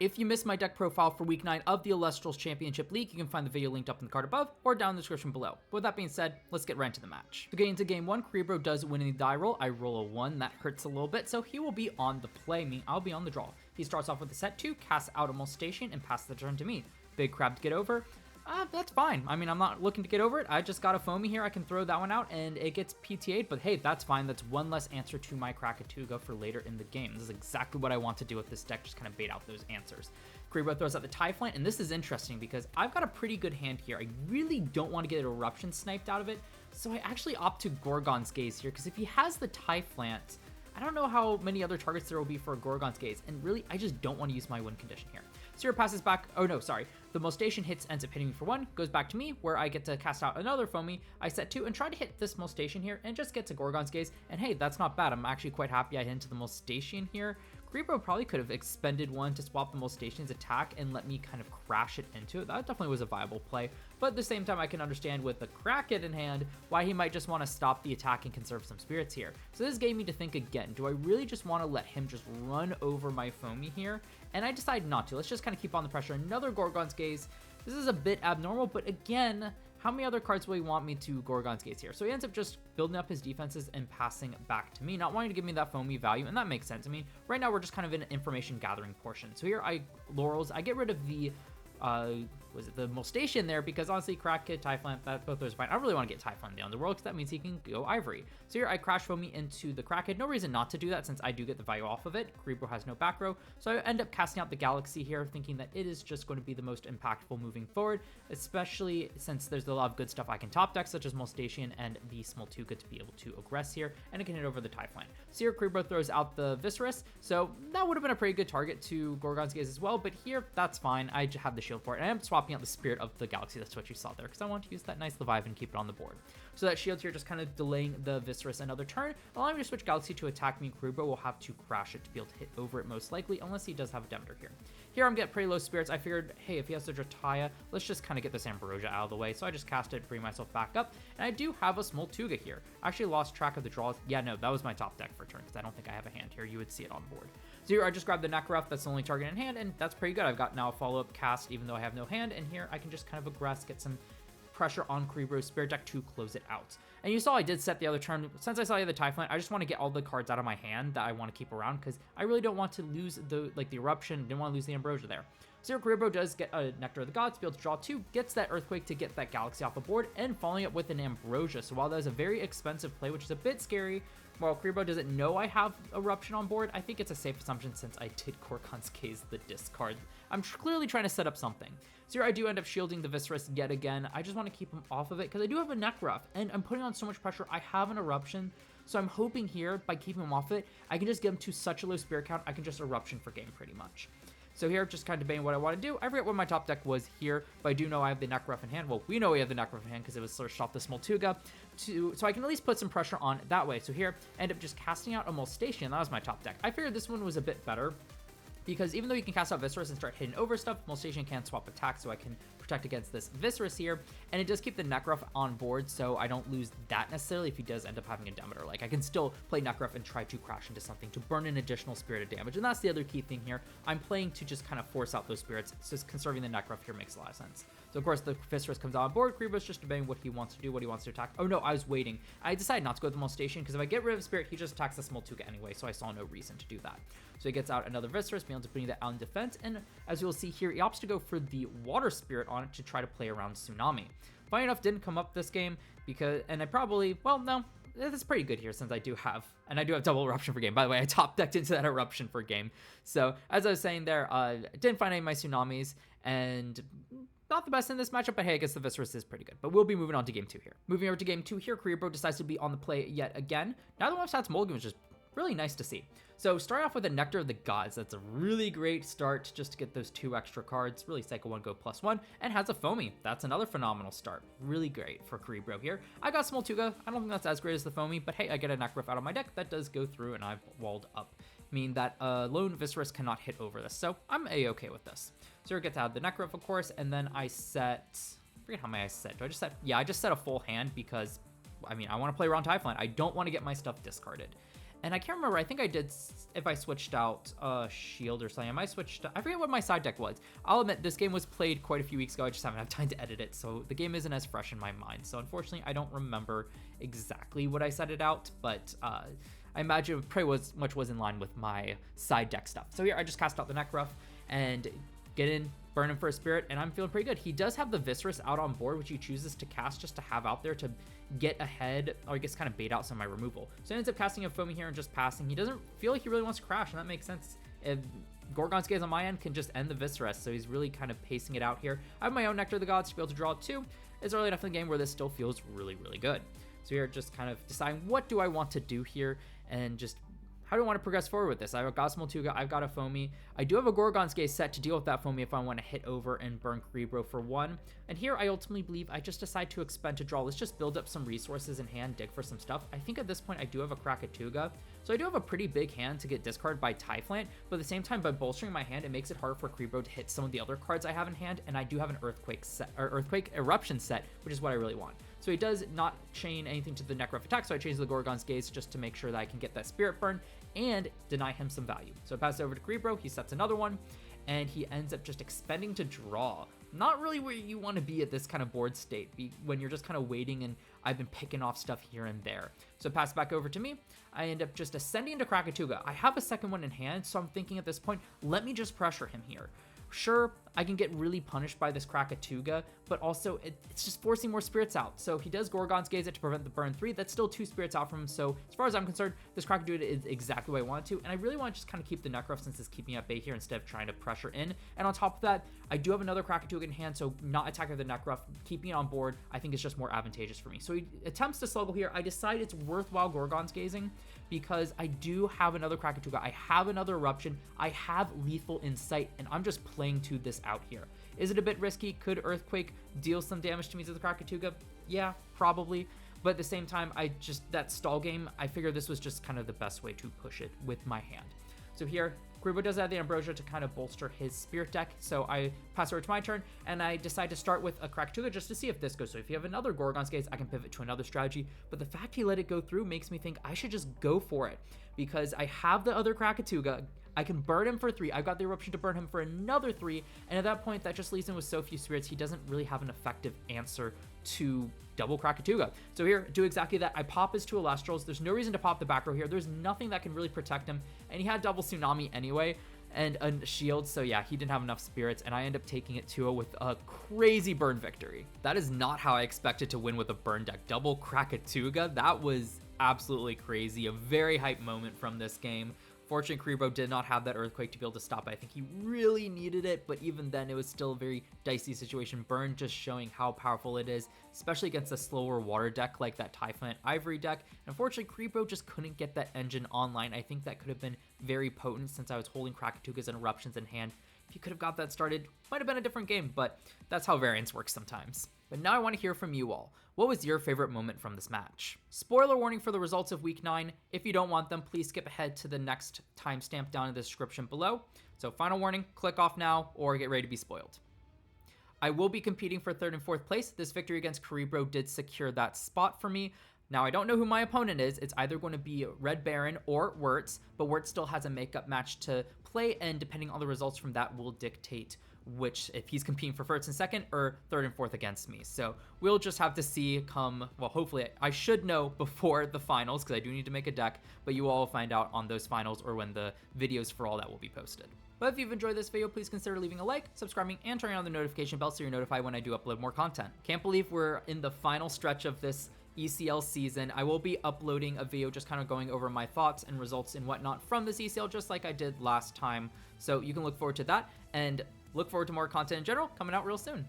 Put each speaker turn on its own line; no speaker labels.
If you missed my deck profile for week 9 of the Elestrals Championship League, you can find the video linked up in the card above or down in the description below. With that being said, let's get right into the match. So getting into game 1, Cerebro does win in the die roll. I roll a 1, that hurts a little bit, so he will be on the play, me, I'll be on the draw. He starts off with a set 2, casts out a Molestation, and passes the turn to me. Big crab to get over. That's fine. I mean, I'm not looking to get over it. I just got a Foamy here. I can throw that one out, and it gets PTA'd, but hey, that's fine. That's one less answer to my Krakatuga for later in the game. This is exactly what I want to do with this deck, just kind of bait out those answers. Cerebro throws out the Typhlant, and this is interesting because I've got a pretty good hand here. I really don't want to get an Eruption sniped out of it, so I actually opt to Gorgon's Gaze here, because if he has the Typhlant, I don't know how many other targets there will be for Gorgon's Gaze, and really, I just don't want to use my win condition here. Zero passes back, oh no, sorry. The Molestation hits, ends up hitting me for 1, goes back to me, where I get to cast out another Foamy. I set 2 and try to hit this Molestation here, and just get to Gorgon's Gaze, and hey, that's not bad. I'm actually quite happy I hit into the Molestation here. Cerebro probably could have expended 1 to swap the Molestation's attack and let me kind of crash it into it. That definitely was a viable play, but at the same time, I can understand with the Kraken in hand, why he might just want to stop the attack and conserve some spirits here. So this gave me to think again, do I really just want to let him just run over my Foamy here? And I decide not to. Let's just kind of keep on the pressure. Another Gorgon's Gaze. This is a bit abnormal, but again, how many other cards will he want me to Gorgon's Gaze here? So he ends up just building up his defenses and passing back to me, not wanting to give me that Foamy value, and that makes sense. I mean, right now we're just kind of in an information gathering portion. So here I Laurels, I get rid of the was it the Molestation there, because honestly, Kraken, Typhlant, that both those are fine. I really want to get Typhlant down the world, because that means he can go Ivory. So here I crash Foamy into the Kraken. No reason not to do that, since I do get the value off of it. Cerebro has no back row, so I end up casting out the Galaxy here, thinking that it is just going to be the most impactful moving forward, especially since there's a lot of good stuff I can top deck, such as Molestation and the Smoltuga to be able to aggress here, and it can hit over the Typhlant. So here Cerebro throws out the Viscerus, so that would have been a pretty good target to Gorgon's Gaze as well, but here, that's fine. I have the shield for it, and I'm swapping out the Spirit of the Galaxy. That's what you saw there, because I want to use that nice Leviathan and keep it on the board. So that shield here just kind of delaying the Viscerus another turn, allowing me to switch Galaxy to attack me. Cerebro will have to crash it to be able to hit over it most likely, unless he does have a Demeter here. Here I'm getting pretty low spirits. I figured, hey, if he has the Drataya, let's just kind of get this Ambrosia out of the way. So I just cast it, bring myself back up, and I do have a Smoltuga here. I actually lost track of the draws. Yeah, no, that was my top deck for turn, because I don't think I have a hand here. You would see it on board. So here I just grabbed the Nakaruff. That's the only target in hand, and that's pretty good. I've got now a follow-up cast, even though I have no hand, and here I can just kind of aggress, get some pressure on Cerebro's Spirit deck to close it out. And you saw I did set the other turn. Since I saw the Typhlant, I just want to get all the cards out of my hand that I want to keep around, because I really don't want to lose the Eruption, didn't want to lose the Ambrosia there. So Cerebro does get a Nectar of the Gods to be able to draw 2, gets that Earthquake to get that Galaxy off the board, and following it with an Ambrosia. So while that is a very expensive play, which is a bit scary, while Cerebro doesn't know I have Eruption on board, I think it's a safe assumption since I did Gorgon's Gaze the discard. I'm clearly trying to set up something. So here I do end up shielding the Viscerus yet again. I just want to keep him off of it, because I do have a Nakaruff, and I'm putting on so much pressure. I have an Eruption, so I'm hoping here, by keeping him off of it, I can just get him to such a low Spirit count, I can just Eruption for game pretty much. So here, just kind of debating what I want to do. I forget what my top deck was here, but I do know I have the Nakaruff in hand. Well, we know we have the Nakaruff in hand because it was searched off the Smoltuga, so I can at least put some pressure on that way. So here, I end up just casting out a Molestation. That was my top deck. I figured this one was a bit better, because even though you can cast out Viscerus and start hitting over stuff, Molestation can swap attack, so I can protect against this Viscerus here, and it does keep the Nakaruff on board, so I don't lose that necessarily if he does end up having a Demeter. Like, I can still play Nakaruff and try to crash into something to burn an additional Spirit of damage, and that's the other key thing here. I'm playing to just kind of force out those spirits, so conserving the Nakaruff here makes a lot of sense. So of course the Viscerus comes on board. Cerebro's just debating what he wants to do, what he wants to attack. Oh no, I was waiting. I decided not to go with the Molestation, because if I get rid of Spirit, he just attacks the Smoltuga anyway, so I saw no reason to do that. So he gets out another Viscerus, being able to bring that out in defense, and as you'll see here, he opts to go for the Water Spirit on it to try to play around Tsunami. Funny enough, didn't come up this game, because, and I probably, well, no, it's pretty good here since I do have double Eruption for game. By the way, I top decked into that Eruption for game. So as I was saying there, didn't find any of my Tsunamis, and not the best in this matchup, but hey, I guess the Viscerus is pretty good. But we'll be moving on to game 2 here. Moving over to game 2 here, Cerebro decides to be on the play yet again. Now the one stats Mulligan was just really nice to see. So starting off with a Nectar of the Gods, that's a really great start just to get those 2 extra cards. Really cycle 1, go +1, and has a Foamy. That's another phenomenal start. Really great for Cerebro here. I got Smoltuga. I don't think that's as great as the Foamy, but hey, I get a Nakaruff out of my deck. That does go through, and I've walled up, meaning that lone Viscerus cannot hit over this. So I'm A-okay with this. So here gets out the Nakaruff, of course, and then I set, I forget how many I set. Do I just set, yeah, I just set a full hand because, I mean, I want to play around Typhlant. I don't want to get my stuff discarded. And I can't remember, I think I did, if I switched out Shield or something. I forget what my side deck was. I'll admit, this game was played quite a few weeks ago. I just haven't had time to edit it, so the game isn't as fresh in my mind. So unfortunately, I don't remember exactly what I set it out, but I imagine pretty much was in line with my side deck stuff. So here, I just cast out the Necruff and get in, burn him for a Spirit, and I'm feeling pretty good. He does have the Viscerous out on board, which he chooses to cast just to have out there to get ahead, or I guess kind of bait out some of my removal. So he ends up casting a Foamy here and just passing. He doesn't feel like he really wants to crash, and that makes sense. If Gorgon's Gaze on my end can just end the Viscerous, so he's really kind of pacing it out here. I have my own Nectar of the Gods to be able to draw 2. It's early enough in the game where this still feels really, really good. So here, just kind of deciding what do I want to do here, and just how do I want to progress forward with this? I have a Gossamer Tuga, I've got a Foamy. I do have a Gorgon's Gaze set to deal with that Foamy if I want to hit over and burn Cerebro for 1. And here I ultimately believe I just decide to expend to draw. Let's just build up some resources in hand, dig for some stuff. I think at this point I do have a Krakatuga. So I do have a pretty big hand to get discarded by Typhlant, but at the same time, by bolstering my hand, it makes it hard for Cerebro to hit some of the other cards I have in hand, and I do have an Earthquake set, or Earthquake Eruption set, which is what I really want. So he does not chain anything to the Necruff attack, so I change the Gorgon's Gaze just to make sure that I can get that Spirit Burn and deny him some value. So I pass it over to Cerebro, he sets another one, and he ends up just expending to draw. Not really where you want to be at this kind of board state, when you're just kind of waiting, and I've been picking off stuff here and there. So pass back over to me. I end up just ascending into Krakatuga. I have a second one in hand, so I'm thinking at this point, let me just pressure him here. Sure, I can get really punished by this Krakatuga, but also it's just forcing more spirits out. So he does Gorgon's Gaze it to prevent the burn 3. That's still 2 spirits out from him. So as far as I'm concerned, this Krakatuga is exactly what I want to. And I really want to just kind of keep the Necruff since it's keeping me at bay here instead of trying to pressure in. And on top of that, I do have another Krakatuga in hand, so not attacking the Necruff, keeping it on board, I think is just more advantageous for me. So he attempts to sluggle here. I decide it's worthwhile Gorgon's Gazing because I do have another Krakatuga. I have another Eruption. I have Lethal in sight, and I'm just playing to this out here. Is it a bit risky? Could Earthquake deal some damage to me to the Krakatuga? Yeah, probably. But at the same time, that stall game, I figured this was just kind of the best way to push it with my hand. So here, Cerebro does have the Ambrosia to kind of bolster his Spirit deck, so I pass over to my turn, and I decide to start with a Krakatuga just to see if this goes. So if you have another Gorgon's Gaze, I can pivot to another strategy, but the fact he let it go through makes me think I should just go for it, because I have the other Krakatuga, I can burn him for 3, I've got the Eruption to burn him for another 3, and at that point, that just leaves him with so few spirits, he doesn't really have an effective answer to double Krakatuga. So here, do exactly that. I pop his 2 Elestrals. There's no reason to pop the back row here. There's nothing that can really protect him, and he had double Tsunami anyway, and a shield, so yeah, he didn't have enough spirits, and I end up taking it 2-0 with a crazy burn victory. That is not how I expected to win with a burn deck. Double Krakatuga, that was absolutely crazy. A very hype moment from this game. Fortunately, Cerebro did not have that Earthquake to be able to stop it. I think he really needed it, but even then, it was still a very dicey situation. Burn just showing how powerful it is, especially against a slower water deck like that Typhlant Ivory deck. And unfortunately, Cerebro just couldn't get that engine online. I think that could have been very potent since I was holding Krakatugas and Eruptions in hand. If you could have got that started, might have been a different game, but that's how variance works sometimes. But now I want to hear from you all. What was your favorite moment from this match? Spoiler warning for the results of Week 9. If you don't want them, please skip ahead to the next timestamp down in the description below. So final warning, click off now or get ready to be spoiled. I will be competing for 3rd and 4th place. This victory against Cerebro did secure that spot for me. Now, I don't know who my opponent is. It's either going to be Red Baron or Wirtz, but Wirtz still has a makeup match to play, and depending on the results from that will dictate which, if he's competing for 1st and 2nd or 3rd and 4th against me. So we'll just have to see come, well, hopefully I should know before the finals because I do need to make a deck, but you all will find out on those finals or when the videos for all that will be posted. But if you've enjoyed this video, please consider leaving a like, subscribing, and turning on the notification bell so you're notified when I do upload more content. Can't believe we're in the final stretch of this ECL season. I will be uploading a video just kind of going over my thoughts and results and whatnot from this ECL just like I did last time. So you can look forward to that and look forward to more content in general coming out real soon.